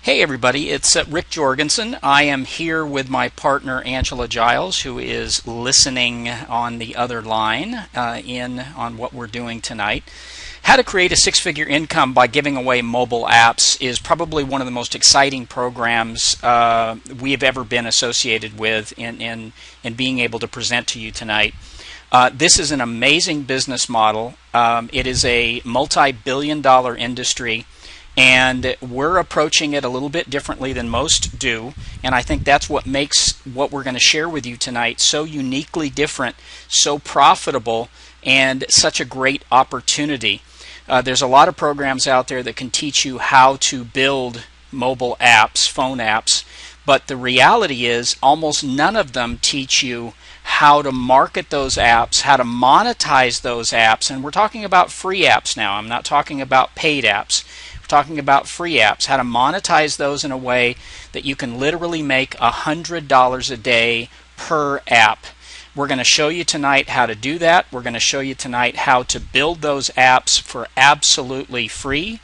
Hey everybody, it's Rick Jorgensen. I am here with my partner Angela Giles, who is listening on the other line in on what we're doing tonight. How to create a six-figure income by giving away mobile apps is probably one of the most exciting programs we have ever been associated with in being able to present to you tonight. This is an amazing business model. It is a multi-billion-dollar industry. And we're approaching it a little bit differently than most do, and I think that's what makes what we're going to share with you tonight so uniquely different, so profitable, and such a great opportunity. There's a lot of programs out there that can teach you how to build mobile apps, phone apps, but the reality is almost none of them teach you how to market those apps, how to monetize those apps, and we're talking about free apps now. I'm not talking about paid apps. Talking about free apps, how to monetize those in a way that you can literally make $100 a day per app. We're going to show you tonight how to do that. We're going to show you tonight how to build those apps for absolutely free,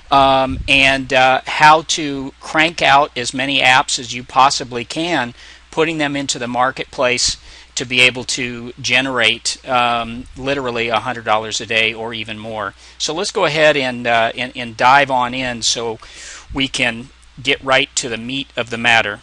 and how to crank out as many apps as you possibly can, putting them into the marketplace to be able to generate literally $100 a day or even more. So let's go ahead and dive on in so we can get right to the meat of the matter.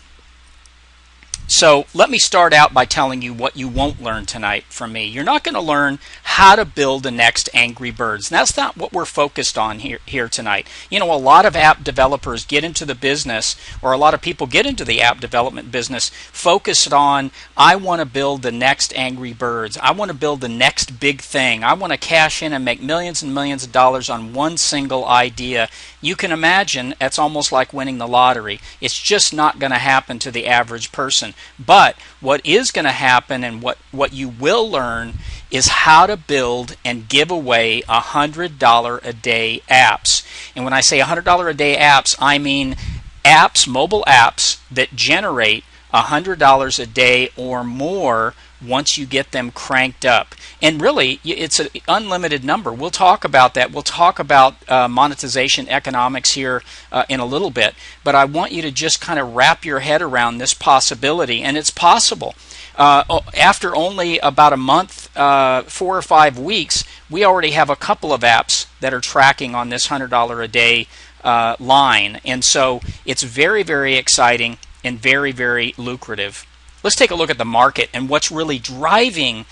So let me start out by telling you what you won't learn tonight from me. You're not going to learn how to build the next Angry Birds. And that's not what we're focused on here tonight. You know, a lot of app developers get into the business, or a lot of people get into the app development business focused on, I want to build the next Angry Birds. I want to build the next big thing. I want to cash in and make millions and millions of dollars on one single idea. You can imagine that's almost like winning the lottery. It's just not going to happen to the average person. But what is going to happen, and what you will learn, is how to build and give away $100 a day apps. And when I say $100 a day apps, I mean apps, mobile apps that generate $100 a day or more once you get them cranked up. And really, it's an unlimited number. We'll talk about that. We'll talk about monetization economics here in a little bit. But I want you to just kind of wrap your head around this possibility. And it's possible. After only about a month, 4 or 5 weeks, we already have a couple of apps that are tracking on this $100 a day line. And so it's very, very exciting and very, very lucrative. Let's take a look at the market and what's really driving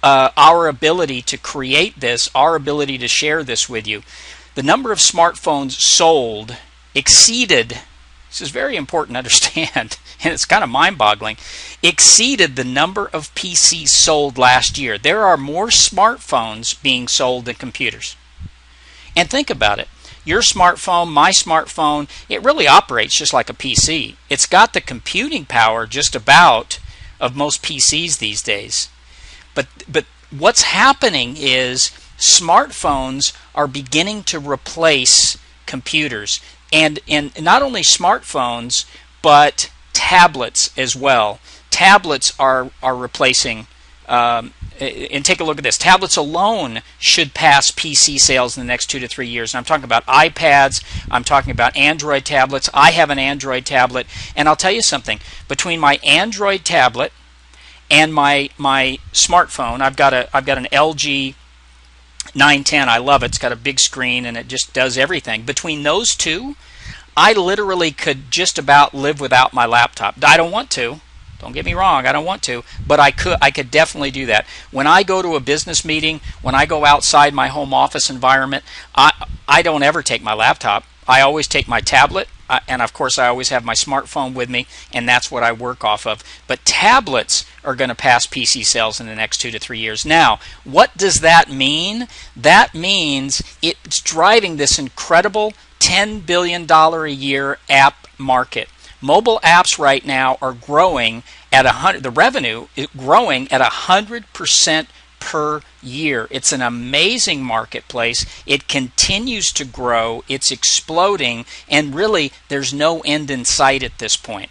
our ability to create this, our ability to share this with you. The number of smartphones sold exceeded, this is very important to understand, and it's kind of mind-boggling, exceeded the number of PCs sold last year. There are more smartphones being sold than computers. And think about it. Your smartphone, my smartphone, it really operates just like a PC. It's got the computing power just about of most PCs these days. But what's happening is smartphones are beginning to replace computers. And not only smartphones, but tablets as well. Tablets are replacing and take a look at this. Tablets alone should pass PC sales in the next 2 to 3 years. And I'm talking about iPads. I'm talking about Android tablets. I have an Android tablet. And I'll tell you something. Between my Android tablet and my smartphone, I've got an LG 910. I love it. It's got a big screen and it just does everything. Between those two, I literally could just about live without my laptop. I don't want to. Don't get me wrong, I don't want to, but I could definitely do that. When I go to a business meeting, when I go outside my home office environment, I don't ever take my laptop. I always take my tablet, and of course I always have my smartphone with me, and that's what I work off of. But tablets are going to pass PC sales in the next 2 to 3 years. Now, what does that mean? That means it's driving this incredible $10 billion a year app market. Mobile apps right now are growing at the revenue is growing at 100% per year. It's an amazing marketplace. It continues to grow. It's exploding, and really there's no end in sight at this point.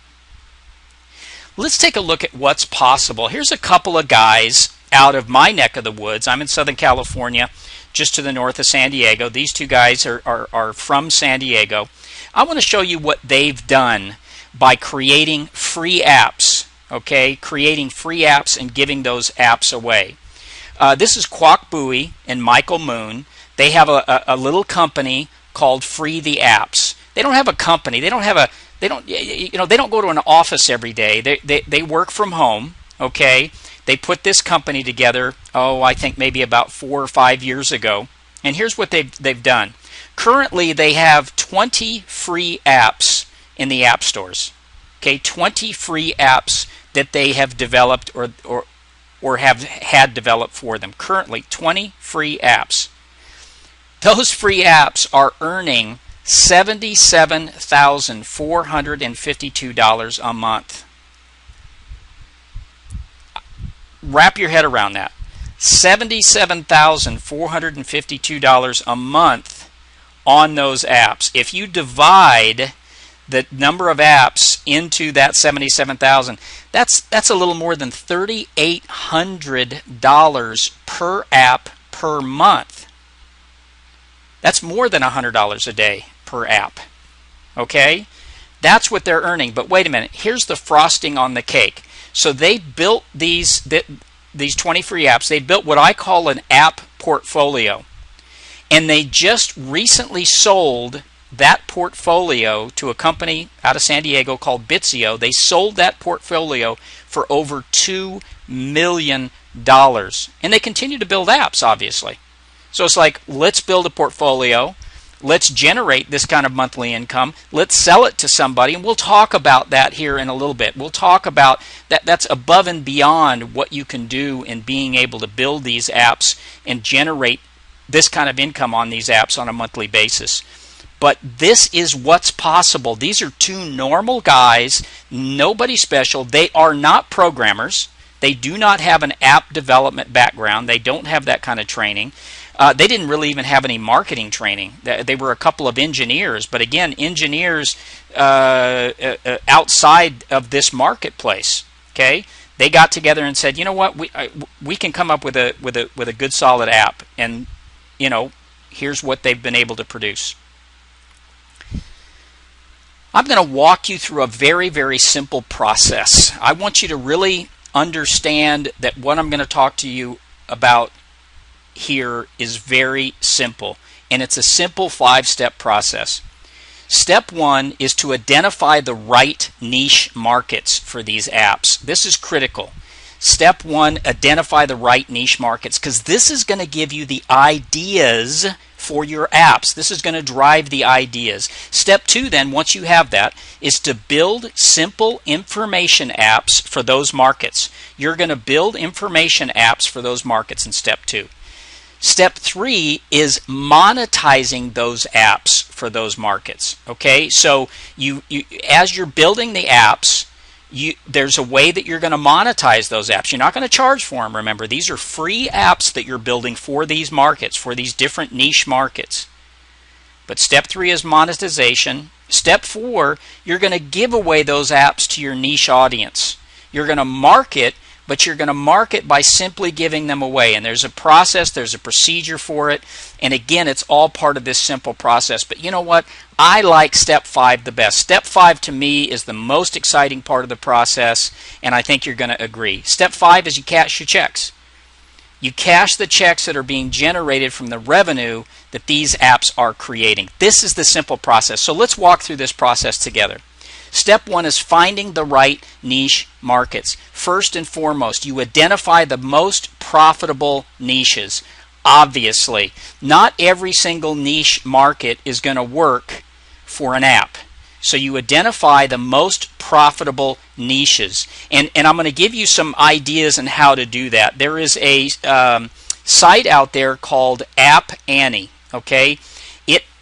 Let's take a look at what's possible. Here's a couple of guys out of my neck of the woods. I'm in Southern California, just to the north of San Diego. These two guys are from San Diego. I want to show you what they've done by creating free apps. Okay, creating free apps and giving those apps away. This is Kwok Bui and Michael Moon. They have a little company called Free the Apps. They don't have a company. They don't go to an office every day. They work from home. Okay, they put this company together. I think maybe about 4 or 5 years ago. And here's what they've done. Currently, they have 20 free apps in the app stores. Okay, 20 free apps that they have developed or have had developed for them. Currently, 20 free apps. Those free apps are earning $77,452 a month. Wrap your head around that. $77,452 a month on those apps. If you divide the number of apps into that 77,000, that's a little more than $3,800 per app per month. That's more than $100 a day per app. Okay? That's what they're earning. But wait a minute, here's the frosting on the cake. So they built these 20 free apps. They built what I call an app portfolio. And they just recently sold that portfolio to a company out of San Diego called Bitsio. They sold that portfolio for over $2 million. And they continue to build apps, obviously. So it's like, let's build a portfolio. Let's generate this kind of monthly income. Let's sell it to somebody. And we'll talk about that here in a little bit. We'll talk about that. That's above and beyond what you can do in being able to build these apps and generate this kind of income on these apps on a monthly basis. But this is what's possible. These are two normal guys, nobody special. They are not programmers. They do not have an app development background. They don't have that kind of training. They didn't really even have any marketing training. They were a couple of engineers, but again, engineers outside of this marketplace. Okay, they got together and said, you know what, we can come up with a good solid app, and here's what they've been able to produce. I'm going to walk you through a very, very simple process. I want you to really understand that what I'm going to talk to you about here is very simple, and it's a simple 5-step process. Step 1 is to identify the right niche markets for these apps. This is critical. Step 1, identify the right niche markets, because this is going to give you the ideas for your apps. This is going to drive the ideas. Step 2 then, once you have that, is to build simple information apps for those markets. You're going to build information apps for those markets in step 2. Step 3 is monetizing those apps for those markets. Okay, so you as you're building the apps, there's a way that you're going to monetize those apps. You're not going to charge for them, remember. These are free apps that you're building for these markets, for these different niche markets. But step 3 is monetization. Step 4, you're going to give away those apps to your niche audience. You're going to market, but you're going to market by simply giving them away. And there's a process, there's a procedure for it. And again, it's all part of this simple process. But you know what? I like step 5 the best. Step 5 to me is the most exciting part of the process, and I think you're going to agree. Step 5 is you cash your checks. You cash the checks that are being generated from the revenue that these apps are creating. This is the simple process. So let's walk through this process together. Step 1 is finding the right niche markets. First and foremost, you identify the most profitable niches. Obviously, not every single niche market is going to work for an app. So you identify the most profitable niches. And I'm going to give you some ideas on how to do that. There is a site out there called App Annie. Okay,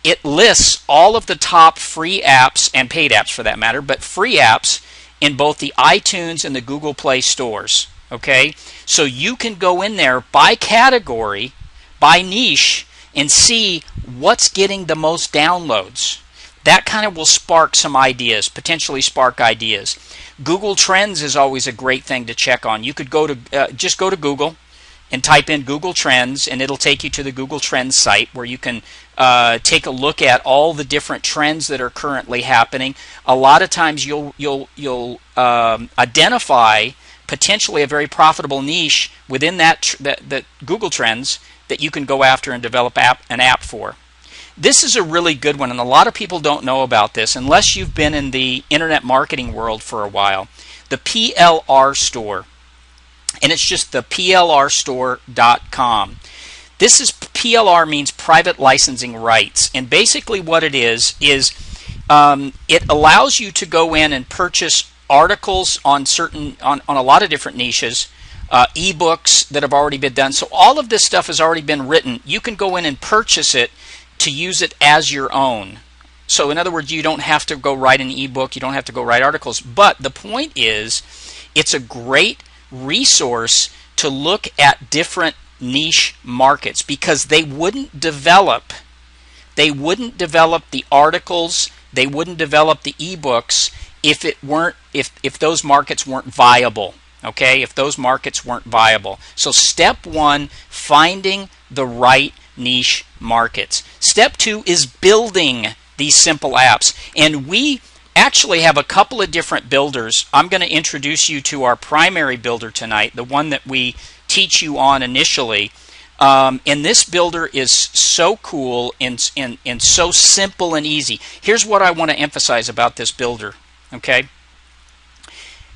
it lists all of the top free apps and paid apps for that matter, but free apps in both the iTunes and the Google Play stores. Okay, so you can go in there by category, by niche, and see what's getting the most downloads. That kind of will spark some ideas, potentially spark ideas. Google Trends is always a great thing to check on. You could go to just go to Google, and type in Google Trends, and it'll take you to the Google Trends site where you can take a look at all the different trends that are currently happening. A lot of times you'll identify potentially a very profitable niche within that Google Trends that you can go after and develop an app for. This is a really good one, and a lot of people don't know about this unless you've been in the internet marketing world for a while. The PLR store, and it's just the plrstore.com. This is PLR means private licensing rights, and basically what it is it allows you to go in and purchase articles on a lot of different niches, ebooks that have already been done. So all of this stuff has already been written. You can go in and purchase it to use it as your own. So in other words, you don't have to go write an ebook, you don't have to go write articles. But the point is, it's a great resource to look at different niche markets, because they wouldn't develop the articles, they wouldn't develop the ebooks if those markets weren't viable. Okay, if those markets weren't viable. So step one, finding the right niche markets. Step two is building these simple apps. And we actually have a couple of different builders. I'm going to introduce you to our primary builder tonight, the one that we teach you on initially. And this builder is so cool and so simple and easy. Here's what I want to emphasize about this builder. Okay?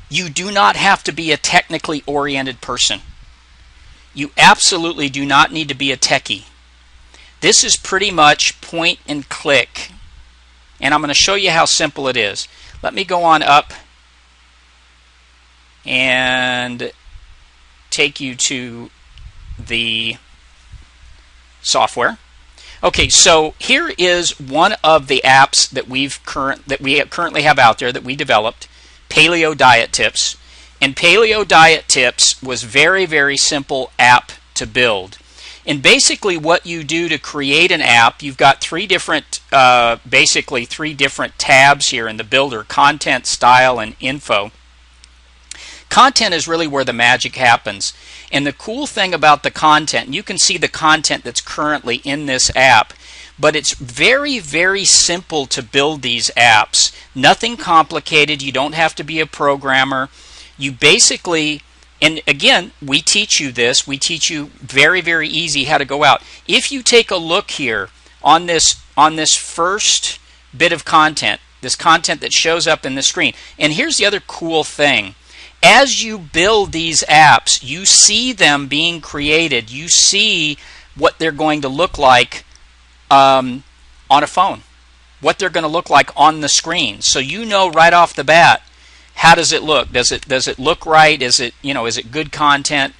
You do not have to be a technically oriented person. You absolutely do not need to be a techie. This is pretty much point and click. And I'm going to show you how simple it is. Let me go on up and take you to the software. Okay, so here is one of the apps that we currently have out there that we developed, PALEO Diet Tips. And PALEO Diet Tips was very, very simple app to build. And basically what you do to create an app, you've got basically three different tabs here in the builder: content, style, and info. Content is really where the magic happens. And the cool thing about the content, and you can see the content that's currently in this app, but it's very, very simple to build these apps. Nothing complicated. You don't have to be a programmer. You basically, and again, we teach you this. We teach you very, very easy how to go out. If you take a look here on this first bit of content, this content that shows up in the screen, and here's the other cool thing. As you build these apps, you see them being created. You see what they're going to look like on a phone, what they're going to look like on the screen. So you know right off the bat, how does it look? Does it look right? Is it good content?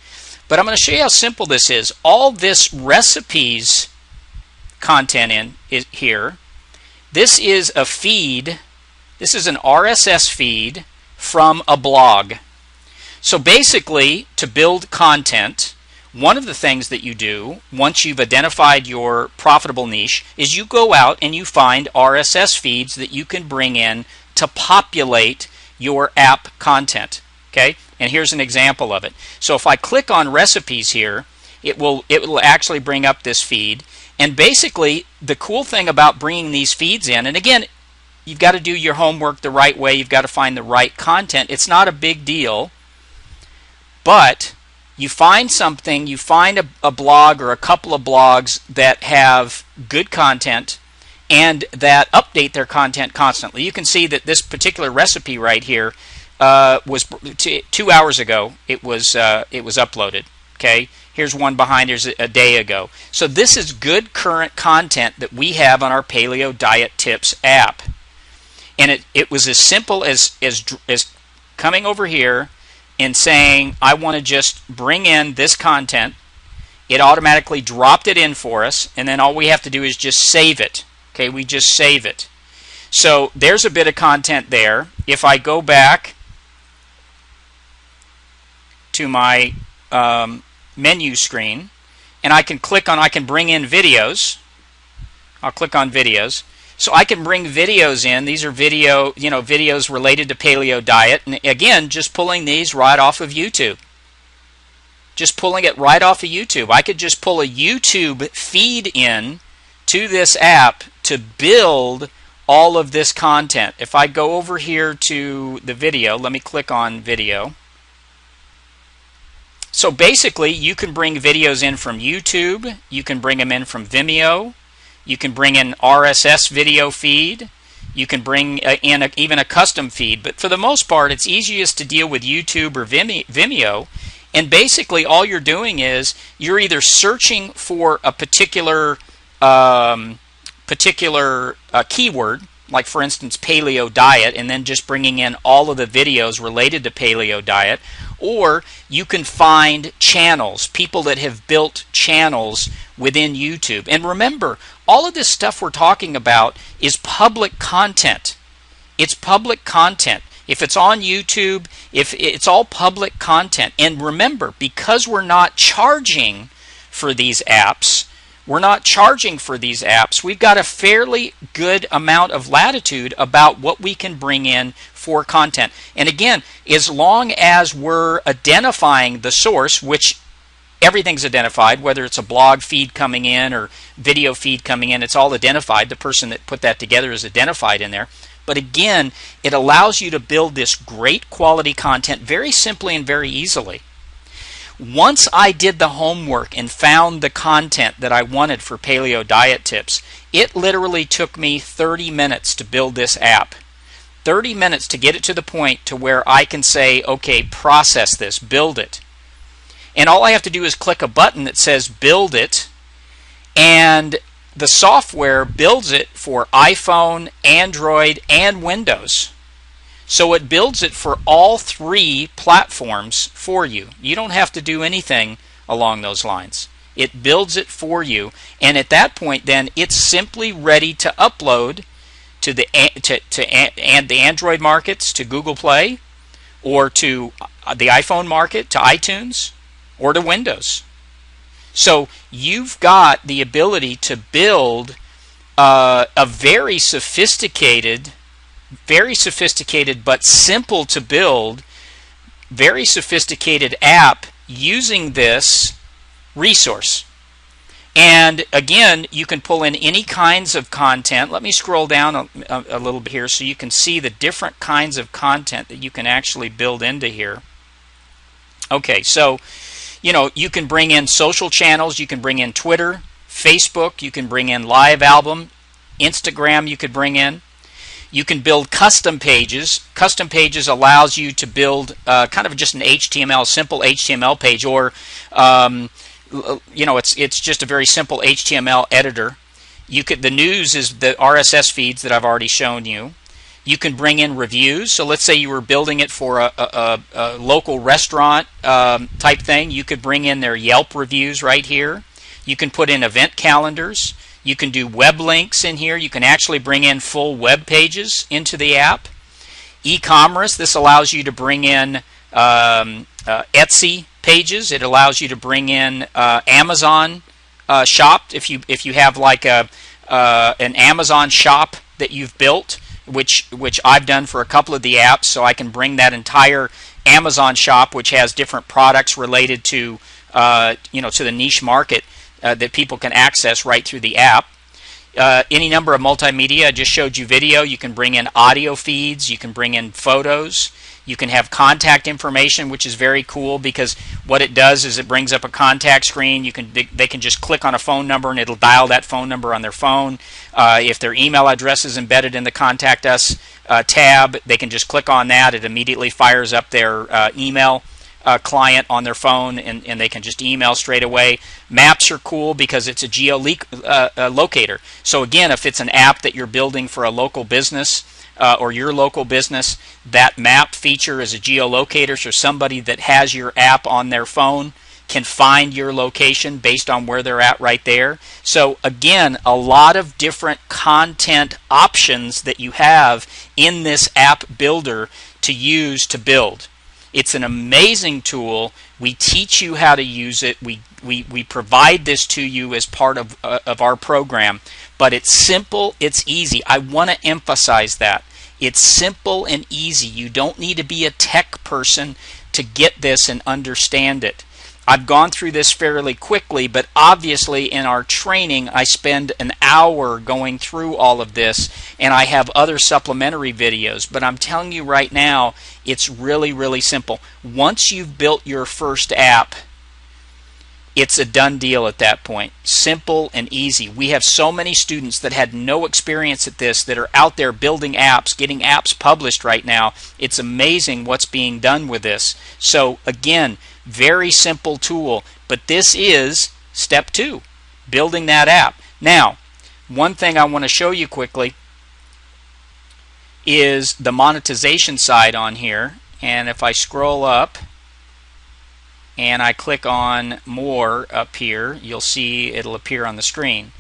But I'm going to show you how simple this is. All this recipes content here. This is a feed. This is an RSS feed from a blog. So basically, to build content, one of the things that you do once you've identified your profitable niche is you go out and you find RSS feeds that you can bring in to populate your app content. Okay, and here's an example of it. So if I click on recipes here, it will actually bring up this feed. And basically, the cool thing about bringing these feeds in, and again, you've got to do your homework the right way. You've got to find the right content. It's not a big deal. But you find something, you find a blog or a couple of blogs that have good content and that update their content constantly. You can see that this particular recipe right here was 2 hours ago. It was uploaded. Okay, here's one behind. Here's a day ago. So this is good current content that we have on our PALEO Diet Tips app, and it was as simple as coming over here and saying, I want to just bring in this content. It automatically dropped it in for us, and then all we have to do is just save it. Okay, we just save it. So there's a bit of content there. If I go back to my menu screen, and I can bring in videos. I'll click on videos. So I can bring videos in. These are videos related to paleo diet. And again, just pulling these right off of YouTube. just pulling it right off of YouTube. I could just pull a YouTube feed in to this app to build all of this content. If I go over here to the video, let me click on video. So basically, you can bring videos in from YouTube, you can bring them in from Vimeo, you can bring in RSS video feed, you can bring in even a custom feed, but for the most part, it's easiest to deal with YouTube or Vimeo. And basically, all you're doing is you're either searching for a particular keyword, like for instance paleo diet, and then just bringing in all of the videos related to paleo diet, or you can find channels, people that have built channels within YouTube. And remember, all of this stuff we're talking about is public content. It's public content. If it's on YouTube, if it's all public content. And remember, because we're not charging for these apps, we've got a fairly good amount of latitude about what we can bring in for content. And again, as long as we're identifying the source, which everything's identified, whether it's a blog feed coming in or video feed coming in, it's all identified. The person that put that together is identified in there. But again, it allows you to build this great quality content very simply and very easily. Once I did the homework and found the content that I wanted for paleo diet tips, it literally took me 30 minutes to build this app. 30 minutes to get it to the point to where I can say, okay, process this, build it. And all I have to do is click a button that says build it, and the software builds it for iPhone, Android, and Windows. So it builds it for all three platforms for you. You don't have to do anything along those lines. It builds it for you, and at that point then it's simply ready to upload to the Android markets, to Google Play, or to the iPhone market, to iTunes, or to Windows. So you've got the ability to build a very sophisticated but simple to build, very sophisticated app using this resource. And again, you can pull in any kinds of content. Let me scroll down a little bit here so you can see the different kinds of content that you can actually build into here. Okay, so you can bring in social channels, you can bring in Twitter, Facebook, you can bring in Live Album, Instagram you could bring in. You can build custom pages. Custom pages allows you to build kind of just an simple HTML page, or it's just a very simple HTML editor. The news is the RSS feeds that I've already shown you. You can bring in reviews. So let's say you were building it for a local restaurant type thing. You could bring in their Yelp reviews right here. You can put in event calendars. You can do web links in here. You can actually bring in full web pages into the app. E-commerce, this allows you to bring in Etsy pages. It allows you to bring in Amazon shop. If you have like an Amazon shop that you've built, which I've done for a couple of the apps, so I can bring that entire Amazon shop, which has different products related to to the niche market that people can access right through the app. Any number of multimedia. I just showed you video. You can bring in audio feeds. You can bring in photos. You can have contact information, which is very cool because what it does is it brings up a contact screen. They can just click on a phone number and it'll dial that phone number on their phone. If their email address is embedded in the Contact Us tab, they can just click on that. It immediately fires up their email client on their phone, and they can just email straight away. Maps are cool because it's a geolocator. So again, if it's an app that you're building for a local business or your local business, that map feature is a geolocator, so somebody that has your app on their phone can find your location based on where they're at right there. So again, a lot of different content options that you have in this app builder to use to build. It's an amazing tool. We teach you how to use it. We provide this to you as part of our program. But it's simple, it's easy. I want to emphasize that. It's simple and easy. You don't need to be a tech person to get this and understand it. I've gone through this fairly quickly, but obviously in our training I spend an hour going through all of this, and I have other supplementary videos. But I'm telling you right now, it's really, really simple. Once you've built your first app, it's a done deal at that point. Simple and easy. We have so many students that had no experience at this that are out there building apps, getting apps published right now. It's amazing what's being done with this. So again, very simple tool, but this is step 2, building that app. Now, one thing I want to show you quickly is the monetization side on here, and if I scroll up and I click on more up here, you'll see it'll appear on the screen.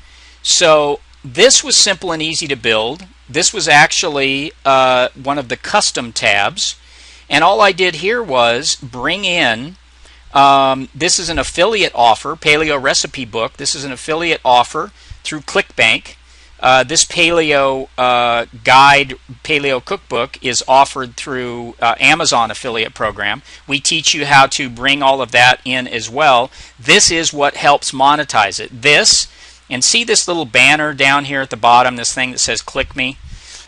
So this was simple and easy to build. This was actually one of the custom tabs, and all I did here was bring in this is an affiliate offer, Paleo recipe book. This is an affiliate offer through ClickBank. This Paleo guide, Paleo cookbook, is offered through Amazon affiliate program. We teach you how to bring all of that in as well. This is what helps monetize it. This, and see this little banner down here at the bottom, this thing that says click me.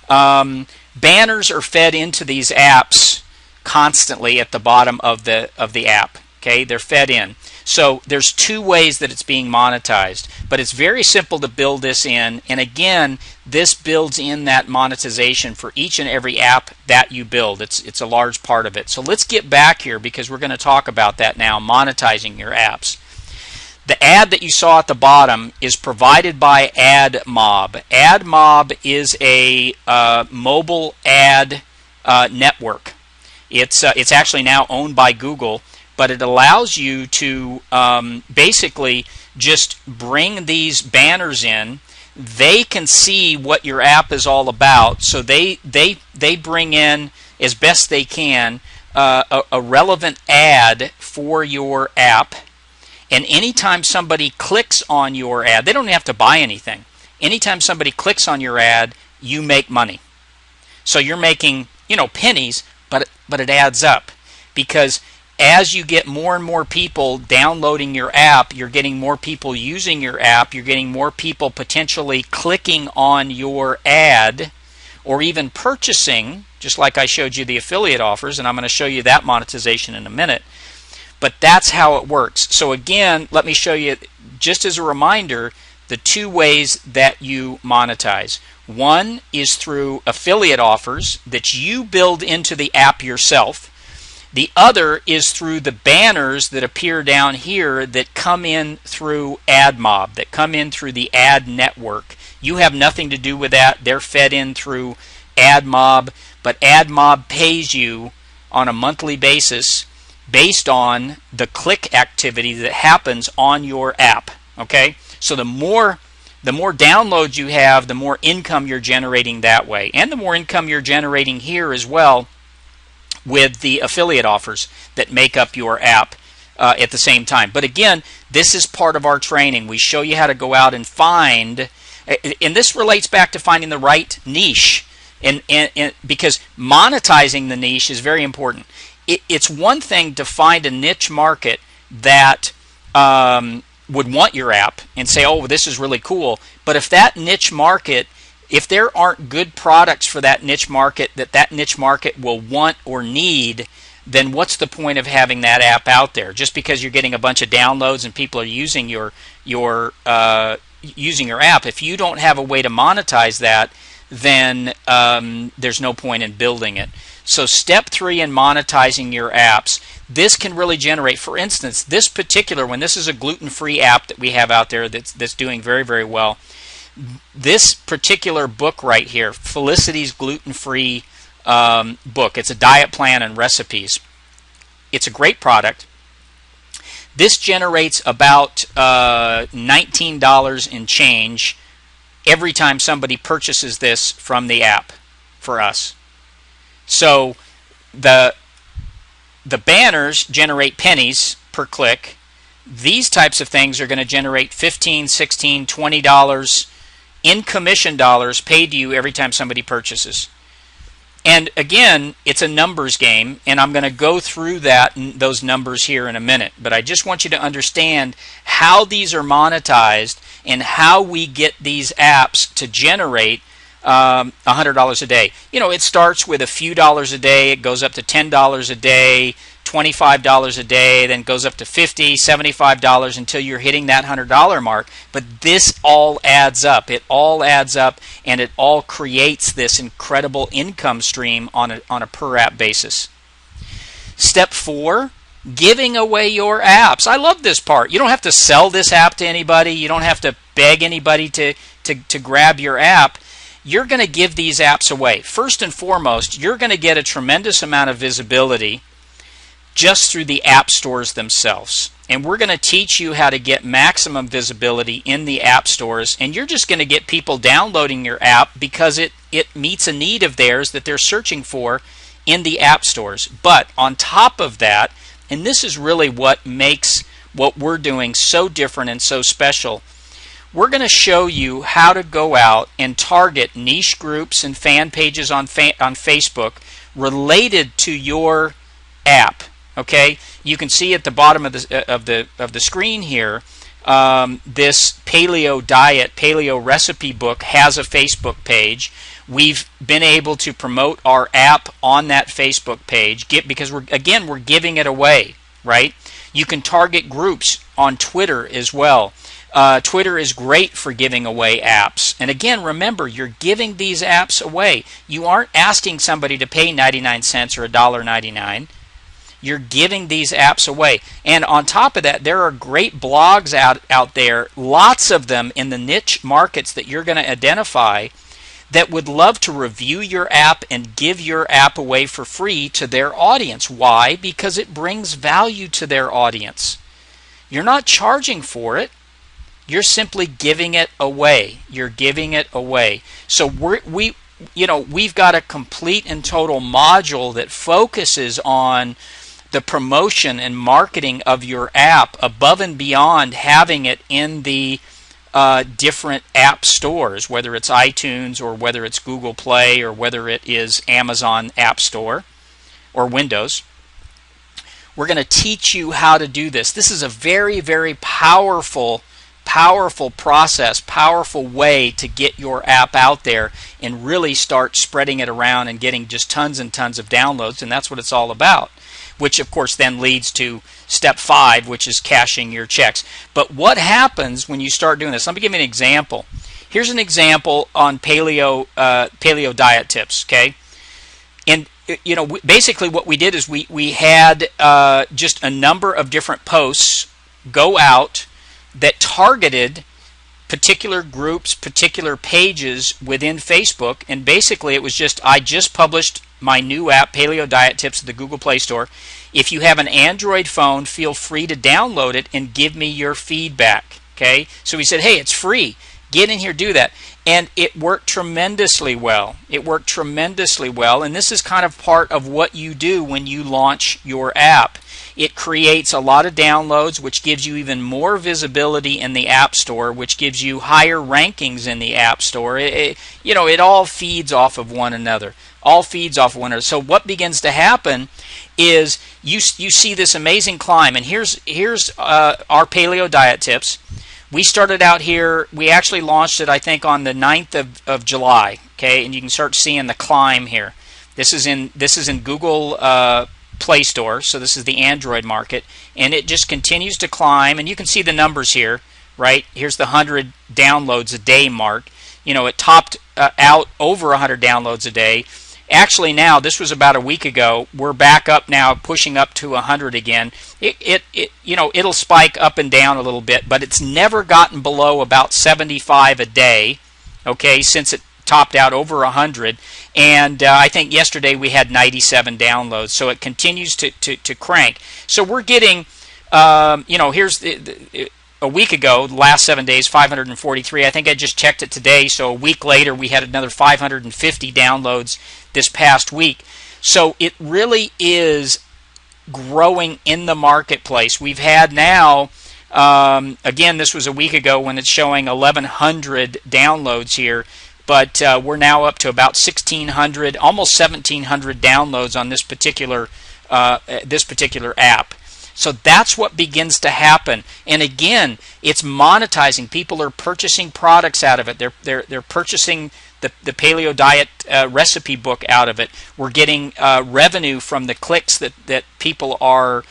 Banners are fed into these apps constantly at the bottom of the app. Okay, they're fed in. So there's 2 ways that it's being monetized, but it's very simple to build this in, and again, this builds in that monetization for each and every app that you build. It's a large part of it. So let's get back here because we're going to talk about that now, monetizing your apps. The ad that you saw at the bottom is provided by AdMob. AdMob is a mobile ad network. It's actually now owned by Google, but it allows you to basically just bring these banners in. They can see what your app is all about, so they bring in as best they can a relevant ad for your app. And anytime somebody clicks on your ad, they don't have to buy anything. Anytime somebody clicks on your ad, you make money. So you're making, pennies, but it adds up, because as you get more and more people downloading your app, you're getting more people using your app, you're getting more people potentially clicking on your ad or even purchasing, just like I showed you the affiliate offers, and I'm going to show you that monetization in a minute. But that's how it works. So again, let me show you, just as a reminder, the 2 ways that you monetize. One is through affiliate offers that you build into the app yourself. The other is through the banners that appear down here that come in through AdMob, that come in through the ad network. You have nothing to do with that. They're fed in through AdMob, but AdMob pays you on a monthly basis based on the click activity that happens on your app. Okay? So the more downloads you have, the more income you're generating that way, and the more income you're generating here as well with the affiliate offers that make up your app at the same time. But again, this is part of our training. We show you how to go out and find, and this relates back to finding the right niche, and because monetizing the niche is very important. It's one thing to find a niche market that would want your app and say, oh, this is really cool, but if that niche market, if there aren't good products for that niche market that niche market will want or need, then what's the point of having that app out there? Just because you're getting a bunch of downloads and people are using your app, if you don't have a way to monetize that, then there's no point in building it. So step 3 in monetizing your apps, this can really generate, for instance, this particular one, this is a gluten-free app that we have out there that's doing very, very well. This particular book right here, Felicity's Gluten-Free book, it's a diet plan and recipes. It's a great product. This generates about $19 in change every time somebody purchases this from the app for us. So the banners generate pennies per click. These types of things are going to generate $15, $16, $20 in commission dollars paid to you every time somebody purchases. And again, it's a numbers game, and I'm going to go through those numbers here in a minute. But I just want you to understand how these are monetized and how we get these apps to generate $100 a day. It starts with a few dollars a day. It goes up to $10 a day, $25 a day, then goes up to $50, $75 until you're hitting that $100 mark. But this all adds up. It all adds up, and it all creates this incredible income stream on a per app basis. Step 4, giving away your apps. I love this part. You don't have to sell this app to anybody. You don't have to beg anybody to grab your app. You're going to give these apps away. First and foremost, you're going to get a tremendous amount of visibility just through the app stores themselves. And we're going to teach you how to get maximum visibility in the app stores. And you're just going to get people downloading your app because it meets a need of theirs that they're searching for in the app stores. But on top of that, and this is really what makes what we're doing so different and so special, we're going to show you how to go out and target niche groups and fan pages on Facebook related to your app. Okay, you can see at the bottom of the screen here, this Paleo diet, Paleo recipe book has a Facebook page. We've been able to promote our app on that Facebook page because we're giving it away, right? You can target groups on Twitter as well. Twitter is great for giving away apps. And again, remember, you're giving these apps away. You aren't asking somebody to pay 99 cents or $1.99. You're giving these apps away. And on top of that, there are great blogs out there, lots of them in the niche markets that you're going to identify, that would love to review your app and give your app away for free to their audience. Why? Because it brings value to their audience. You're not charging for it. You're simply giving it away. You're giving it away. So we've got a complete and total module that focuses on the promotion and marketing of your app above and beyond having it in the different app stores, whether it's iTunes or whether it's Google Play or whether it is Amazon App Store or Windows. We're going to teach you how to do this. This is a very, very powerful process, powerful way to get your app out there and really start spreading it around and getting just tons and tons of downloads, and that's what it's all about, which of course then leads to step 5, which is cashing your checks. But what happens when you start doing this? Let me give you an example. Here's an example on Paleo diet tips, okay? And basically what we did is we had just a number of different posts go out that targeted particular groups, particular pages within Facebook, and basically it was I just published my new app, Paleo Diet Tips, at the Google Play Store. If you have an Android phone, feel free to download it and give me your feedback. Okay? So we said, hey, it's free. Get in here, do that. And it worked tremendously well. It worked tremendously well, and this is kind of part of what you do when you launch your app. It creates a lot of downloads, which gives you even more visibility in the App Store, which gives you higher rankings in the App Store. It all feeds off of one another. All feeds off of one another. So what begins to happen is you see this amazing climb, and here's our Paleo Diet Tips. We started out here. We actually launched it, I think, on the 9th of July. Okay, and you can start seeing the climb here. This is in Google Play Store, so this is the Android market, and it just continues to climb, and you can see the numbers here, right? Here's the 100 downloads a day mark. It topped out over 100 downloads a day. Actually, now, this was about a week ago. We're back up now, pushing up to 100 again. It'll spike up and down a little bit, but it's never gotten below about 75 a day, okay, since it topped out over 100, and I think yesterday we had 97 downloads, so it continues to crank. So we're getting, here's a week ago, the last 7 days, 543. I think I just checked it today, so a week later we had another 550 downloads this past week. So it really is growing in the marketplace. We've had now, again, this was a week ago when it's showing 1,100 downloads here. but we're now up to about 1,600, almost 1,700 downloads on this particular app. So that's what begins to happen. And again, it's monetizing. People are purchasing products out of it. They're purchasing the Paleo Diet recipe book out of it. We're getting revenue from the clicks that people are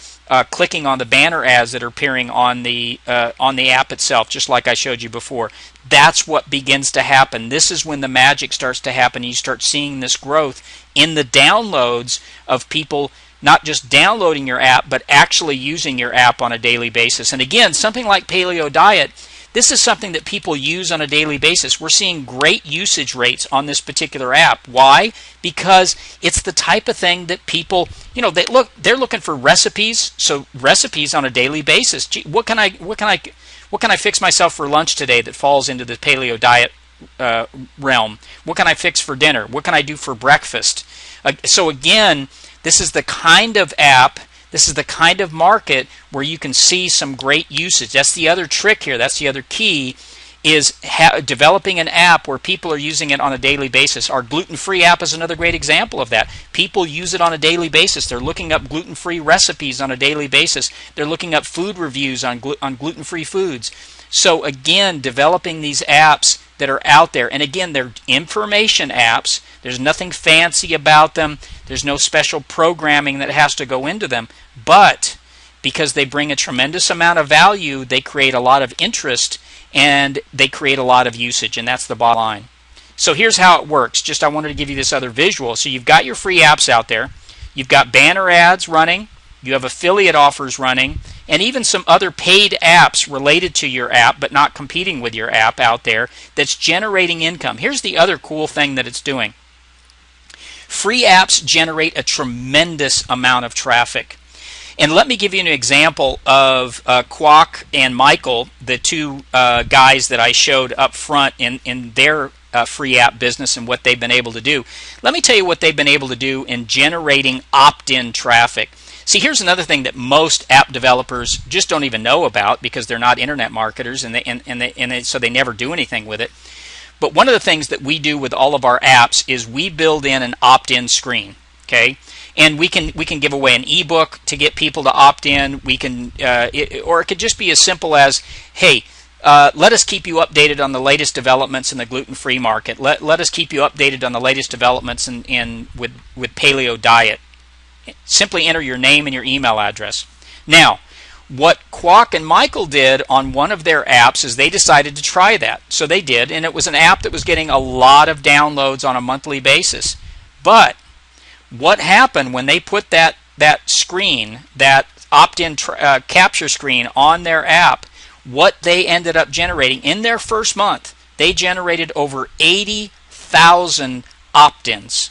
clicking on the banner ads that are appearing on the app itself, just like I showed you before. That's what begins to happen. This is when the magic starts to happen. You start seeing this growth in the downloads of people not just downloading your app, but actually using your app on a daily basis. And again, something like Paleo Diet, this is something that people use on a daily basis. We're seeing great usage rates on this particular app. Why? Because it's the type of thing that people, they're looking for recipes. So recipes on a daily basis. Gee, what can I fix myself for lunch today that falls into the Paleo Diet realm? What can I fix for dinner? What can I do for breakfast? So again, this is the kind of app, this is the kind of market where you can see some great usage. That's the other trick here. That's the other key, is developing an app where people are using it on a daily basis. Our gluten-free app is another great example of that. People use it on a daily basis. They're looking up gluten-free recipes on a daily basis. They're looking up food reviews on gluten-free foods. So again, developing these apps that are out there. And again, they're information apps. There's nothing fancy about them. There's no special programming that has to go into them. But because they bring a tremendous amount of value, they create a lot of interest and they create a lot of usage. And that's the bottom line. So here's how it works. I wanted to give you this other visual. So you've got your free apps out there. You've got banner ads running. You have affiliate offers running, and even some other paid apps related to your app but not competing with your app out there that's generating income. Here's the other cool thing that it's doing. Free apps generate a tremendous amount of traffic. And let me give you an example of Kwok and Michael, the two guys that I showed up front in their free app business and what they've been able to do. Let me tell you what they've been able to do in generating opt-in traffic. See, here's another thing that most app developers just don't even know about because they're not internet marketers so they never do anything with it. But one of the things that we do with all of our apps is we build in an opt-in screen, okay? And we can give away an ebook to get people to opt in. We can, or it could just be as simple as, hey, let us keep you updated on the latest developments in the gluten-free market. Let us keep you updated on the latest developments with Paleo Diet. Simply enter your name and your email address. Now, what Kwok and Michael did on one of their apps is they decided to try that. So they did, and it was an app that was getting a lot of downloads on a monthly basis. But what happened when they put that screen, that opt-in capture screen on their app, what they ended up generating in their first month, they generated over 80,000 opt-ins.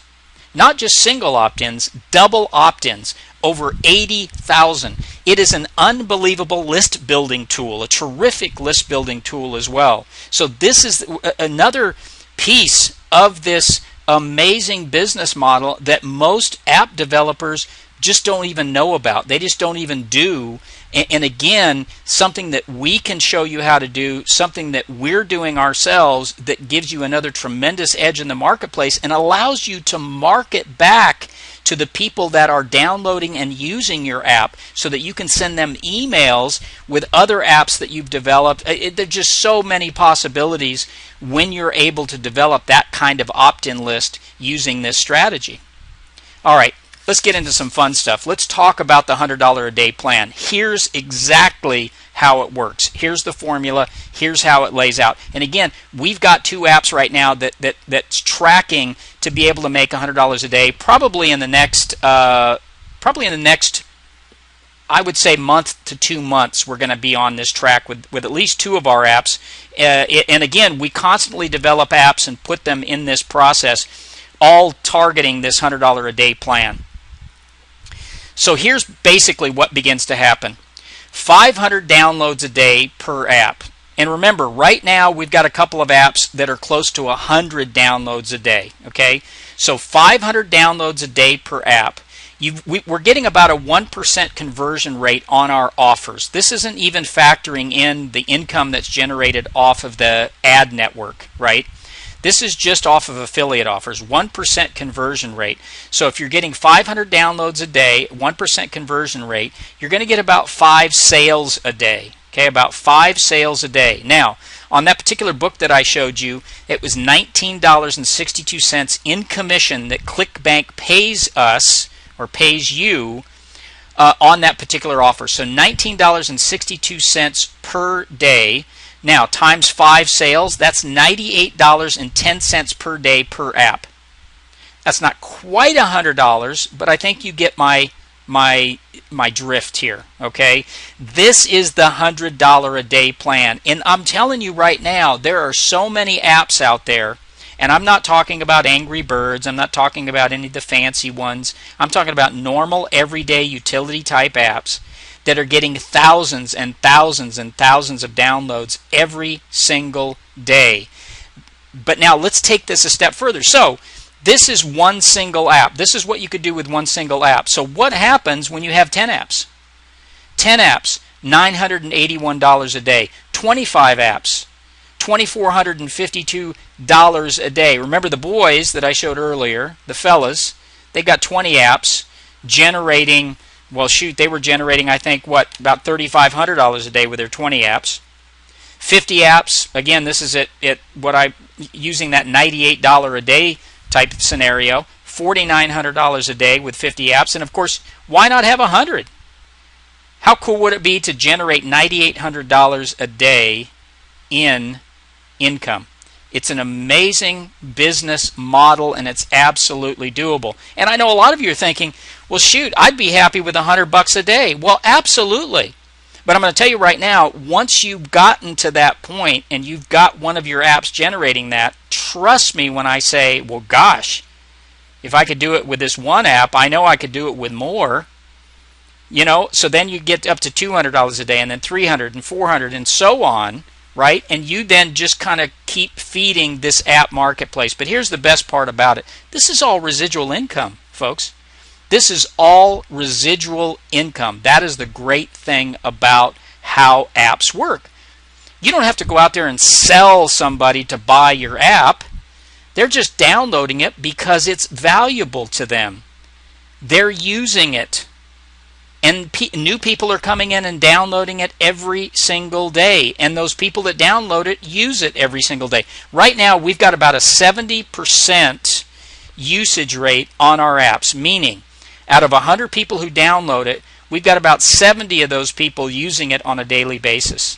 Not just single opt-ins, double opt-ins, over 80,000. It is an unbelievable list building tool, a terrific list building tool as well. So this is another piece of this amazing business model that most app developers just don't even know about. They just don't even do. And again, something that we can show you how to do, something that we're doing ourselves that gives you another tremendous edge in the marketplace and allows you to market back to the people that are downloading and using your app so that you can send them emails with other apps that you've developed. There's just so many possibilities when you're able to develop that kind of opt-in list using this strategy. All right. Let's get into some fun stuff. Let's talk about the $100 a day plan. Here's exactly how it works. Here's the formula. Here's how it lays out. And again, we've got two apps right now that's tracking to be able to make $100 a day. Probably in the next, I would say, month to 2 months, we're going to be on this track with at least two of our apps. And again, we constantly develop apps and put them in this process, all targeting this $100 a day plan. So here's basically what begins to happen. 500 downloads a day per app. And remember, right now we've got a couple of apps that are close to 100 downloads a day. Okay, so 500 downloads a day per app. We're getting about a 1% conversion rate on our offers. This isn't even factoring in the income that's generated off of the ad network, right? This is just off of affiliate offers, 1% conversion rate. So if you're getting 500 downloads a day, 1% conversion rate, you're going to get about 5 sales a day. Okay, about 5 sales a day. Now, on that particular book that I showed you, it was $19.62 in commission that ClickBank pays us, or pays you, on that particular offer. So $19.62 per day. Now, times 5 sales, that's $98.10 per day per app. That's not quite $100, but I think you get my drift here, okay? This is the $100 a day plan. And I'm telling you right now, there are so many apps out there, and I'm not talking about Angry Birds, I'm not talking about any of the fancy ones. I'm talking about normal, everyday utility type apps that are getting thousands and thousands and thousands of downloads every single day. But now let's take this a step further. So this is one single app. This is what you could do with one single app. So what happens when you have 10 apps? 10 apps, $981 a day. 25 apps, $2,452 a day. Remember the boys that I showed earlier, the fellas, they got 20 apps generating, well shoot, they were generating I think what, about $3,500 a day with their 20 apps. 50 apps, again this is what I using that $98 a day type scenario, $4,900 a day with 50 apps. And of course, why not have 100? How cool would it be to generate $9,800 a day in income? It's an amazing business model, and it's absolutely doable. And I know a lot of you are thinking, well shoot, I'd be happy with $100 a day. Well, absolutely. But I'm going to tell you right now, once you've gotten to that point and you've got one of your apps generating that, trust me when I say, well gosh, if I could do it with this one app, I know I could do it with more. You know, so then you get up to $200 a day, and then $300 and $400 and so on, right? And you then just kind of keep feeding this app marketplace. But here's the best part about it. This is all residual income, folks. This is all residual income. That is the great thing about how apps work. You don't have to go out there and sell somebody to buy your app. They're just downloading it because it's valuable to them. They're using it. And new people are coming in and downloading it every single day. And those people that download it use it every single day. Right now, we've got about a 70% usage rate on our apps, meaning out of 100 people who download it, we've got about 70 of those people using it on a daily basis.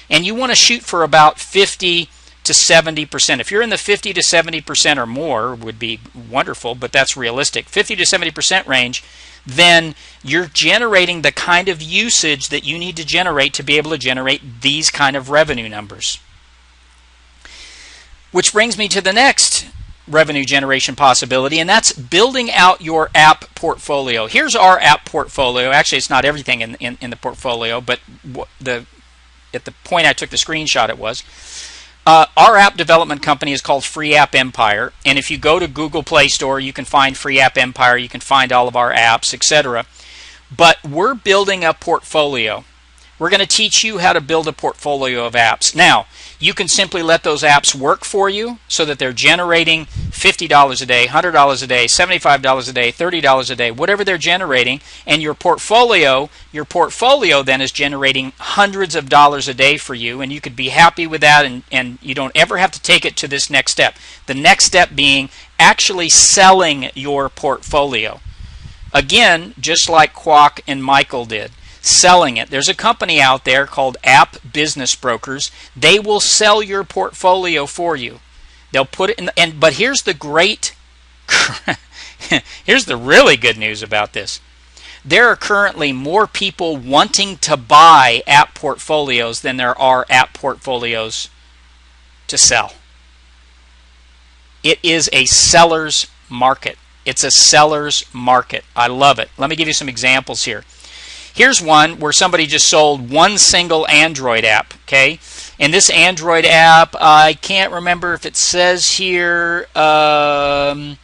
And you want to shoot for about 50 to 70%. If you're in the 50 to 70% or more, would be wonderful, but that's realistic. 50 to 70% range, then you're generating the kind of usage that you need to generate to be able to generate these kind of revenue numbers. Which brings me to the next revenue generation possibility, and that's building out your app portfolio. Here's our app portfolio. Actually, it's not everything in the portfolio, but at the point I took the screenshot, it was. Our app development company is called Free App Empire, and if you go to Google Play Store, you can find Free App Empire, you can find all of our apps, etc. But we're building a portfolio. We're going to teach you how to build a portfolio of apps. Now, you can simply let those apps work for you so that they're generating $50 a day, $100 a day, $75 a day, $30 a day, whatever they're generating, and your portfolio then is generating hundreds of dollars a day for you, and you could be happy with that, and you don't ever have to take it to this next step. The next step being actually selling your portfolio. Again, just like Kwok and Michael did. Selling it. There's a company out there called App Business Brokers. They will sell your portfolio for you. They'll put it in, but here's the here's the really good news about this. There are currently more people wanting to buy app portfolios than there are app portfolios to sell. It is a seller's market. It's a seller's market. I love it. Let me give you some examples here. Here's one where somebody just sold one single Android app, okay? And this Android app, I can't remember if it says here, it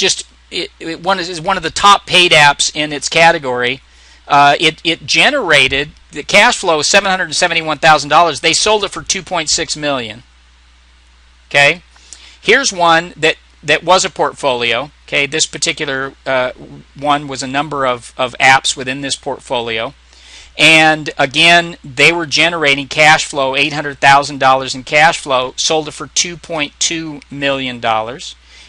is one of the top paid apps in its category. It generated, the cash flow was $771,000. They sold it for $2.6 million. Okay, here's one that was a portfolio. Okay, this particular one was a number of apps within this portfolio. And again, they were generating cash flow, $800,000 in cash flow, sold it for $2.2 million.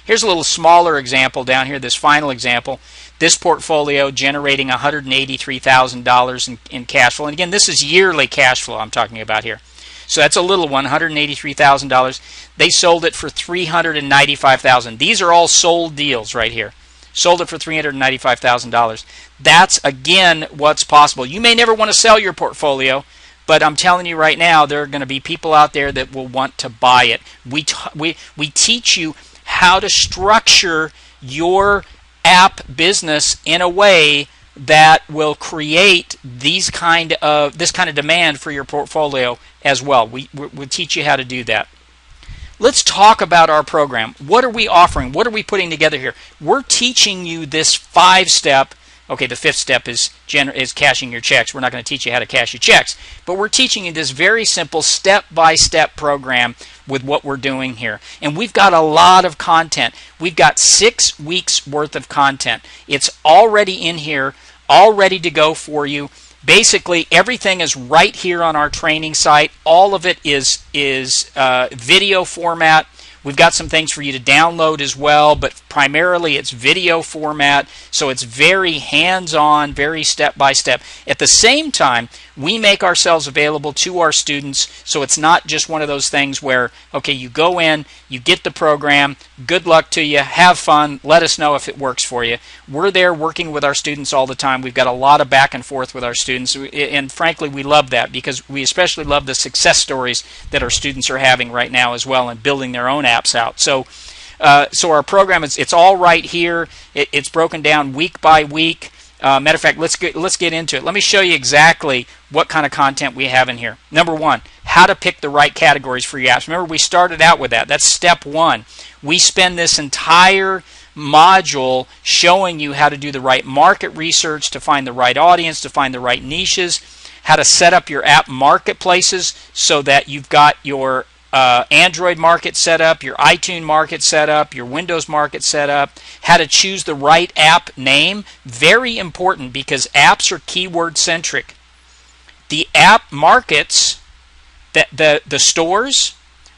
Here's a little smaller example down here, this final example. This portfolio generating $183,000 in cash flow. And again, this is yearly cash flow I'm talking about here. So that's a little one, $183,000. They sold it for $395,000. These are all sold deals right here. Sold it for $395,000. That's, again, what's possible. You may never want to sell your portfolio, but I'm telling you right now, there are going to be people out there that will want to buy it. We teach you how to structure your app business in a way that will create this kind of demand for your portfolio as well. We'll teach you how to do that. Let's talk about our program. What are we offering? What are we putting together here? We're teaching you this 5-step. Okay, the 5th step is cashing your checks. We're not going to teach you how to cash your checks, but we're teaching you this very simple step-by-step program with what we're doing here. And we've got a lot of content. We've got 6 weeks worth of content. It's already in here, all ready to go for you. Basically, everything is right here on our training site. All of it is video format. We've got some things for you to download as well, but primarily it's video format, so it's very hands-on, very step-by-step. At the same time, we make ourselves available to our students, so it's not just one of those things where, okay, you go in, you get the program, good luck to you, have fun, let us know if it works for you. We're there working with our students all the time. We've got a lot of back and forth with our students, and frankly, we love that because we especially love the success stories that our students are having right now as well and building their own apps out. So our program it's all right here. It's broken down week by week. Matter of fact, let's get into it. Let me show you exactly what kind of content we have in here. Number one, how to pick the right categories for your apps. Remember, we started out with that. That's step one. We spend this entire module showing you how to do the right market research, to find the right audience, to find the right niches, how to set up your app marketplaces so that you've got your Android market set up, your iTunes market set up, your Windows market set up, how to choose the right app name. Very important because apps are keyword centric. The app markets, the stores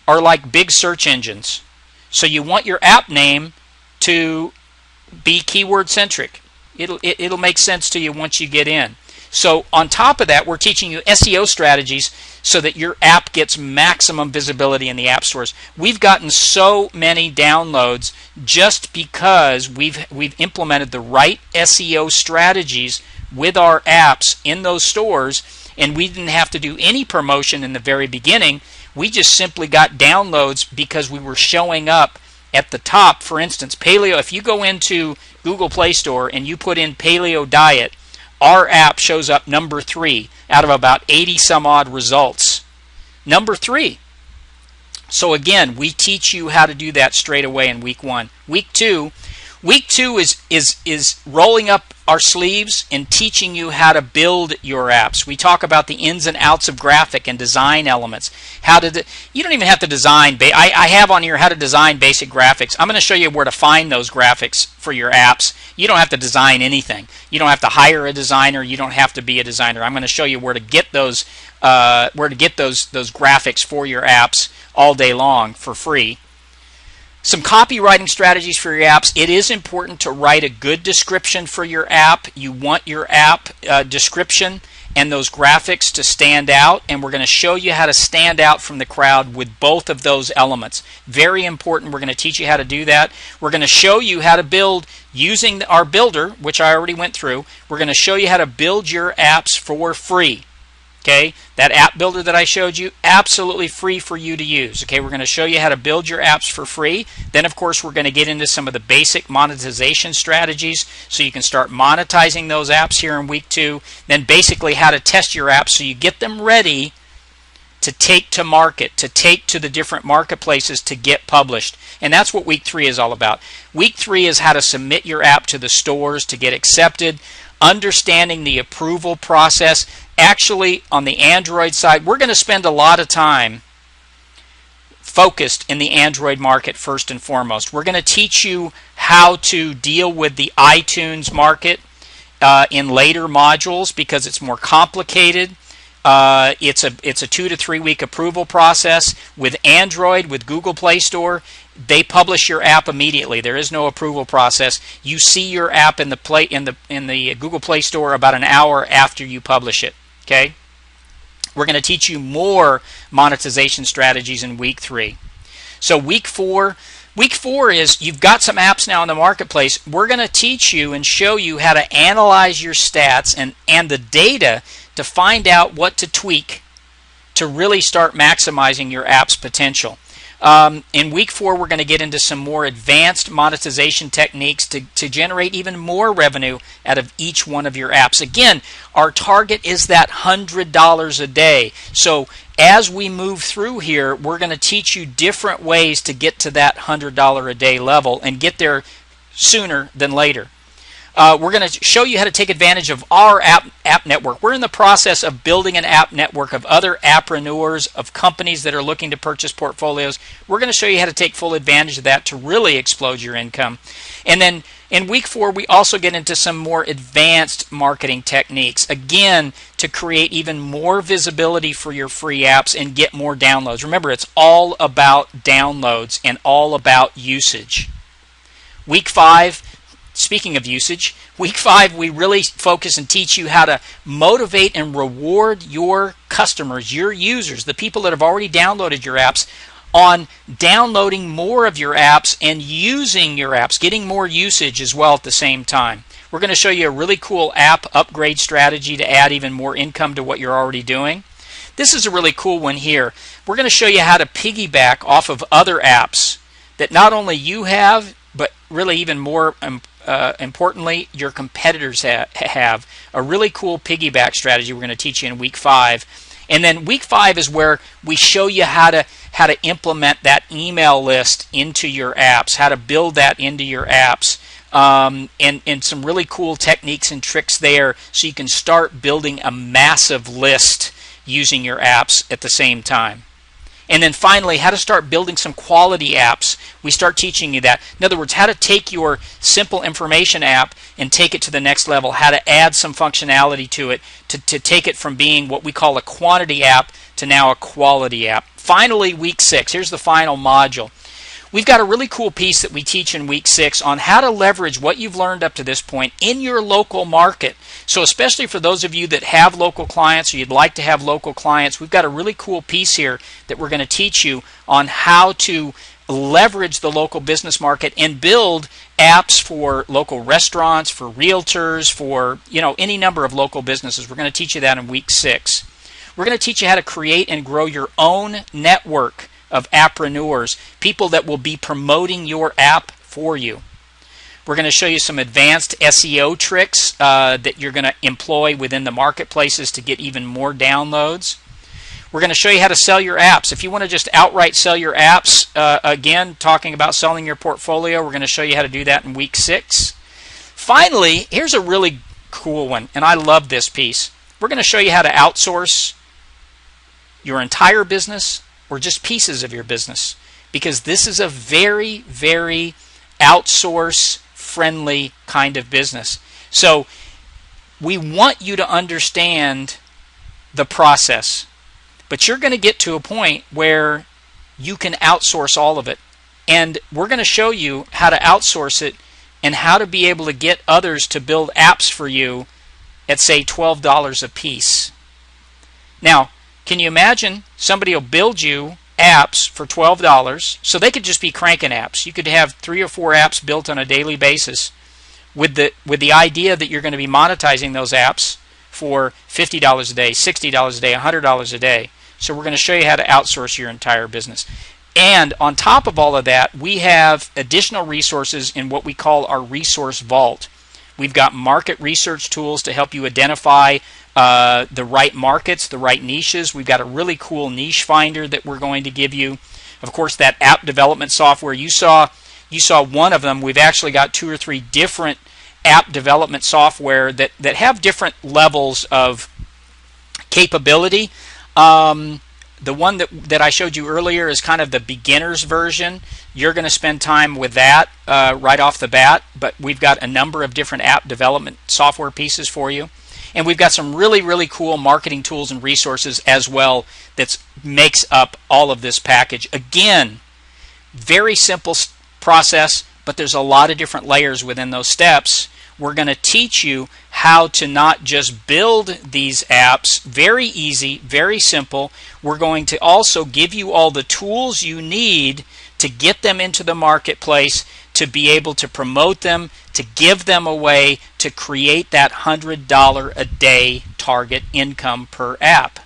are like big search engines. So you want your app name to be keyword centric. It'll make sense to you once you get in. So on top of that, we're teaching you SEO strategies so that your app gets maximum visibility in the app stores. We've gotten so many downloads just because we've implemented the right SEO strategies with our apps in those stores, and we didn't have to do any promotion in the very beginning. We just simply got downloads because we were showing up at the top. For instance, Paleo, if you go into Google Play Store and you put in Paleo Diet, our app shows up number 3 out of about 80 some odd results. Number 3. So again, we teach you how to do that straight away in week 1. Week 2 is rolling up our sleeves and teaching you how to build your apps. We talk about the ins and outs of graphic and design elements. You don't even have to design. I have on here how to design basic graphics. I'm going to show you where to find those graphics for your apps. You don't have to design anything. You don't have to hire a designer. You don't have to be a designer. I'm going to show you where to get those graphics for your apps all day long for free. Some copywriting strategies for your apps. It is important to write a good description for your app. You want your app description and those graphics to stand out, and we're going to show you how to stand out from the crowd with both of those elements. Very important. We're going to teach you how to do that. We're going to show you how to build using our builder, which I already went through. We're going to show you how to build your apps for free. Okay, that app builder that I showed you, absolutely free for you to use. Okay, we're going to show you how to build your apps for free. Then, of course, we're going to get into some of the basic monetization strategies so you can start monetizing those apps here in week 2. Then basically how to test your apps so you get them ready to take to market, to take to the different marketplaces to get published. And that's what week 3 is all about. Week 3 is how to submit your app to the stores to get accepted, understanding the approval process. Actually, on the Android side, we're going to spend a lot of time focused in the Android market first and foremost. We're going to teach you how to deal with the iTunes market in later modules because it's more complicated. It's a 2 to 3 week approval process. With Android, with Google Play Store, they publish your app immediately. There is no approval process. You see your app in the Google Play Store about an hour after you publish it. Okay? We're going to teach you more monetization strategies in week 3. So week 4 is you've got some apps now in the marketplace. We're going to teach you and show you how to analyze your stats and the data to find out what to tweak to really start maximizing your app's potential. In week 4, we're going to get into some more advanced monetization techniques to generate even more revenue out of each one of your apps. Again, our target is that $100 a day. So as we move through here, we're going to teach you different ways to get to that $100 a day level and get there sooner than later. We're going to show you how to take advantage of our app network. We're in the process of building an app network of other appreneurs, of companies that are looking to purchase portfolios. We're going to show you how to take full advantage of that to really explode your income. And then in week 4, we also get into some more advanced marketing techniques, again, to create even more visibility for your free apps and get more downloads. Remember, it's all about downloads and all about usage. Week 5, speaking of usage, week 5, we really focus and teach you how to motivate and reward your customers, your users, the people that have already downloaded your apps, on downloading more of your apps and using your apps, getting more usage as well at the same time. We're going to show you a really cool app upgrade strategy to add even more income to what you're already doing. This is a really cool one here. We're going to show you how to piggyback off of other apps that not only you have, but really even more importantly, your competitors have. A really cool piggyback strategy we're going to teach you in week 5. And then week 5 is where we show you how to implement that email list into your apps, how to build that into your apps, and some really cool techniques and tricks there so you can start building a massive list using your apps at the same time. And then finally, how to start building some quality apps. We start teaching you that. In other words, how to take your simple information app and take it to the next level, how to add some functionality to it to take it from being what we call a quantity app to now a quality app. Finally, week 6, here's the final module. We've got a really cool piece that we teach in week 6 on how to leverage what you've learned up to this point in your local market. So especially for those of you that have local clients or you'd like to have local clients, we've got a really cool piece here that we're going to teach you on how to leverage the local business market and build apps for local restaurants, for realtors, for any number of local businesses. We're going to teach you that in week 6. We're going to teach you how to create and grow your own network of appreneurs, people that will be promoting your app for you. We're going to show you some advanced SEO tricks that you're going to employ within the marketplaces to get even more downloads. We're going to show you how to sell your apps. If you want to just outright sell your apps, again, talking about selling your portfolio, we're going to show you how to do that in week 6. Finally, here's a really cool one, and I love this piece. We're going to show you how to outsource your entire business or just pieces of your business, because this is a very, very outsource-friendly kind of business. So we want you to understand the process, but you're going to get to a point where you can outsource all of it. And we're going to show you how to outsource it and how to be able to get others to build apps for you at, say, $12 a piece. Now, can you imagine somebody will build you apps for $12, so they could just be cranking apps. You could have 3 or 4 apps built on a daily basis with the idea that you're going to be monetizing those apps for $50 a day, $60 a day, $100 a day. So we're going to show you how to outsource your entire business. And on top of all of that, we have additional resources in what we call our resource vault. We've got market research tools to help you identify the right markets, the right niches. We've got a really cool niche finder that we're going to give you. Of course, that app development software, you saw one of them. We've actually got 2 or 3 different app development software that have different levels of capability. The one that I showed you earlier is kind of the beginner's version. You're going to spend time with that right off the bat, but we've got a number of different app development software pieces for you. And we've got some really, really cool marketing tools and resources as well that makes up all of this package. Again, very simple process, but there's a lot of different layers within those steps. We're going to teach you how to not just build these apps, very easy, very simple. We're going to also give you all the tools you need to get them into the marketplace, to be able to promote them, to give them away, to create that $100 a day target income per app.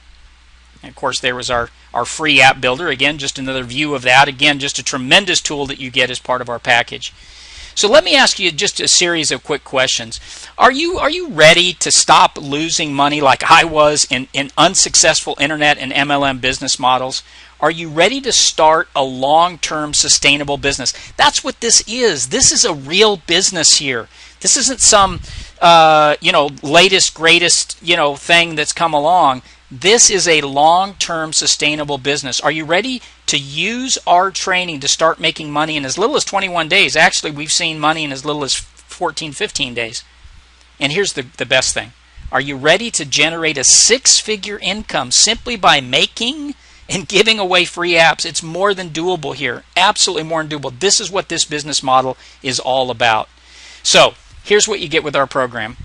And of course, there was our free app builder. Again, just another view of that. Again, just a tremendous tool that you get as part of our package. So let me ask you just a series of quick questions. Are you ready to stop losing money like I was in unsuccessful internet and MLM business models? Are you ready to start a long-term sustainable business? That's what this is. This is a real business here. This isn't some latest, greatest thing that's come along. This is a long-term sustainable business. Are you ready to use our training to start making money in as little as 21 days? Actually, we've seen money in as little as 14, 15 days. And here's the best thing. Are you ready to generate a six-figure income simply by making and giving away free apps? It's more than doable here. Absolutely more than doable. This is what this business model is all about. So here's what you get with our program.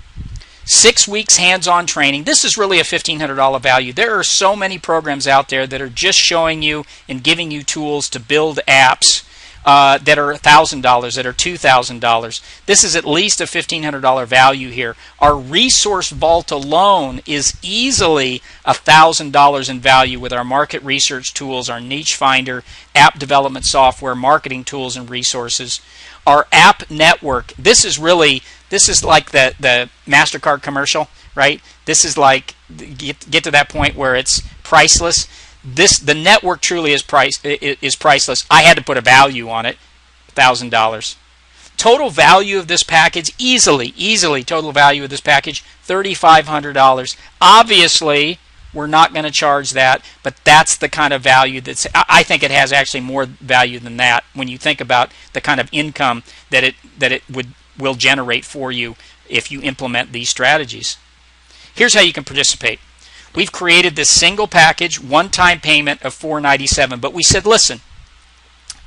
6 weeks hands-on training. This is really a $1,500 value. There are so many programs out there that are just showing you and giving you tools to build apps that are $1,000, that are $2,000. This is at least a $1,500 value here. Our resource vault alone is easily $1,000 in value with our market research tools, our niche finder, app development software, marketing tools and resources. Our app network, this is like the MasterCard commercial, right? This is like, get to that point where it's priceless. The network truly is priceless. I had to put a value on it, $1,000. Total value of this package, easily total value of this package, $3,500. Obviously, we're not going to charge that, but that's the kind of value I think it has actually more value than that when you think about the kind of income that it will generate for you if you implement these strategies. Here's how you can participate. We've created this single package, one-time payment of $497, but we said, listen,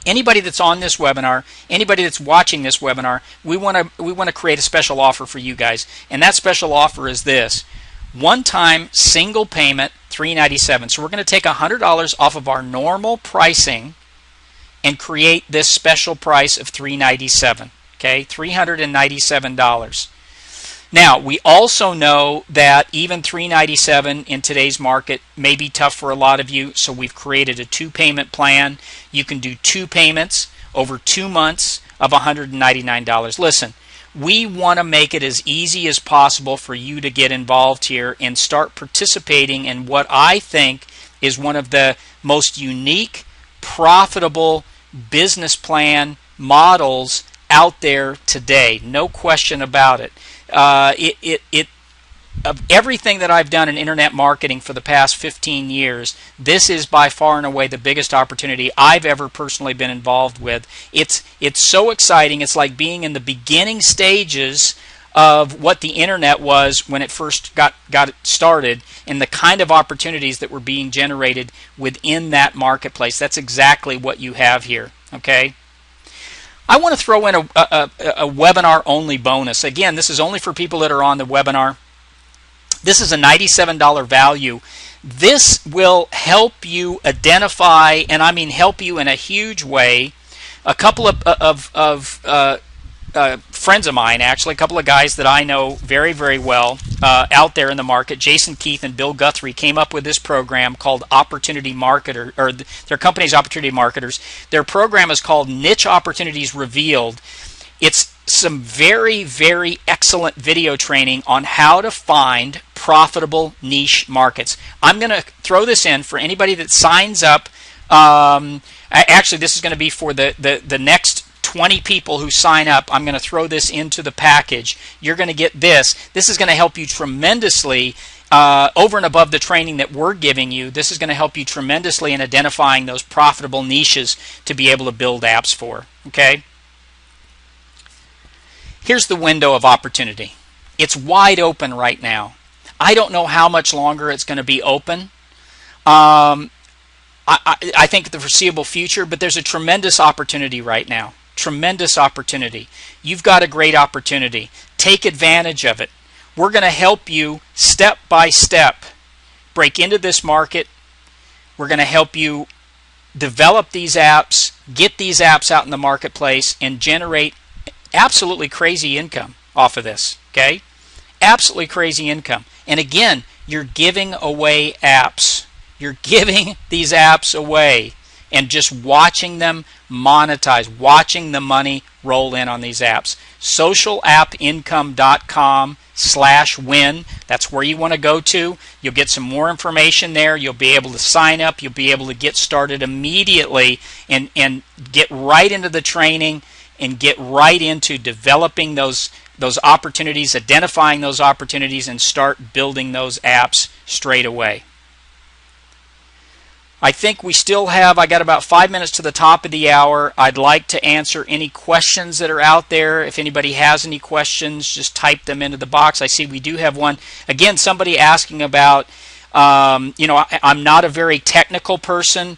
anybody that's on this webinar, anybody that's watching this webinar, we want to create a special offer for you guys, and that special offer is this: one-time single payment, $397. So we're going to take $100 off of our normal pricing and create this special price of $397. Okay, $397. Now, we also know that even $397 in today's market may be tough for a lot of you, so we've created a two-payment plan. You can do two payments over 2 months of $199. Listen, we want to make it as easy as possible for you to get involved here and start participating in what I think is one of the most unique, profitable business plan models out there today. No question about it. Of everything that I've done in internet marketing for the past 15 years, this is by far and away the biggest opportunity I've ever personally been involved with. It's so exciting. It's like being in the beginning stages of what the internet was when it first got it started, and the kind of opportunities that were being generated within that marketplace. That's exactly what you have here. Okay. I want to throw in a webinar-only bonus. Again, this is only for people that are on the webinar. This is a $97 value. This will help you identify, and I mean help you in a huge way, a couple of friends of mine, actually, a couple of guys that I know very, very well out there in the market. Jason Keith and Bill Guthrie came up with this program called Opportunity Marketer, or their company's Opportunity Marketers. Their program is called Niche Opportunities Revealed. It's some very, very excellent video training on how to find profitable niche markets. I'm going to throw this in for anybody that signs up. Actually, this is going to be for the next 20 people who sign up. I'm going to throw this into the package. You're going to get this. This is going to help you tremendously over and above the training that we're giving you, this is going to help you tremendously in identifying those profitable niches to be able to build apps for. Okay? Here's the window of opportunity. It's wide open right now. I don't know how much longer it's going to be open. I think the foreseeable future, but there's a tremendous opportunity right now. Tremendous opportunity. You've got a great opportunity. Take advantage of it. We're going to help you step by step break into this market. We're going to help you develop these apps, get these apps out in the marketplace, and generate absolutely crazy income off of this. Okay? Absolutely crazy income. And again, you're giving away apps. You're giving these apps away and just watching them monetize, watching the money roll in on these apps. socialappincome.com/win. That's where you want to go to. You'll get some more information there. You'll be able to sign up. You'll be able to get started immediately and get right into the training and get right into developing those opportunities, identifying those opportunities, and start building those apps straight away. I think we still have, I got about 5 minutes to the top of the hour. I'd like to answer any questions that are out there. If anybody has any questions, just type them into the box. I see we do have one. Again, somebody asking about, I'm not a very technical person.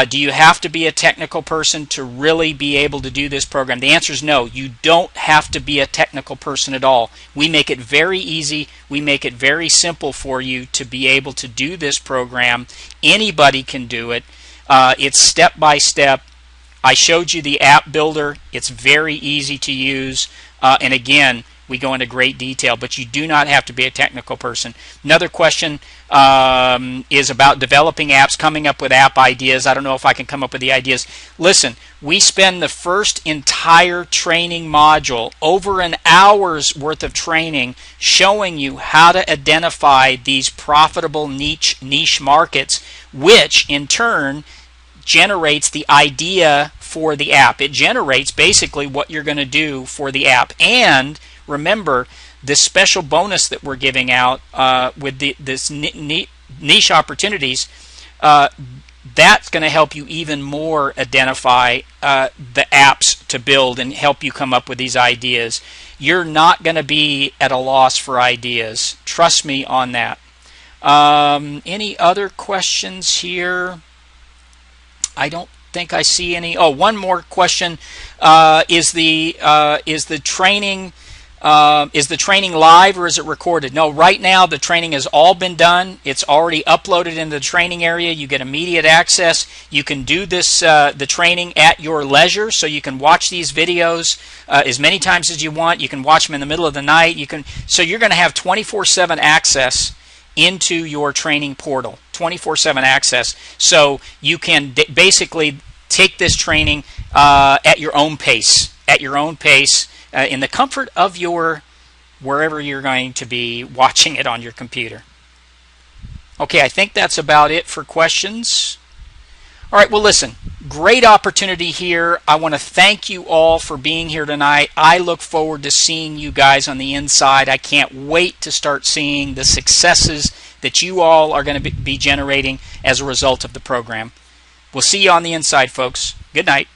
Do you have to be a technical person to really be able to do this program? The answer is no. You don't have to be a technical person at all. We make it very easy. We make it very simple for you to be able to do this program. Anybody can do it. It's step by step. I showed you the app builder. It's very easy to use. And again, we go into great detail, but you do not have to be a technical person. Another question is about developing apps, coming up with app ideas. I don't know if I can come up with the ideas. Listen, we spend the first entire training module, over an hour's worth of training, showing you how to identify these profitable niche markets, which in turn generates the idea for the app. It generates basically what you're going to do for the app. And remember, this special bonus that we're giving out with this niche opportunities, that's going to help you even more identify the apps to build and help you come up with these ideas. You're not going to be at a loss for ideas. Trust me on that. Any other questions here? I don't think I see any. Oh, one more question. Is the training live or is it recorded? No, right now the training has all been done. It's already uploaded into the training area. You get immediate access. You can do this the training at your leisure, so you can watch these videos as many times as you want. You can watch them in the middle of the night. So you're going to have 24/7 access into your training portal. 24/7 access. So you can basically take this training at your own pace. In the comfort of wherever you're going to be watching it on your computer. Okay, I think that's about it for questions. All right, well, listen, great opportunity here. I want to thank you all for being here tonight. I look forward to seeing you guys on the inside. I can't wait to start seeing the successes that you all are going to be generating as a result of the program. We'll see you on the inside, folks. Good night.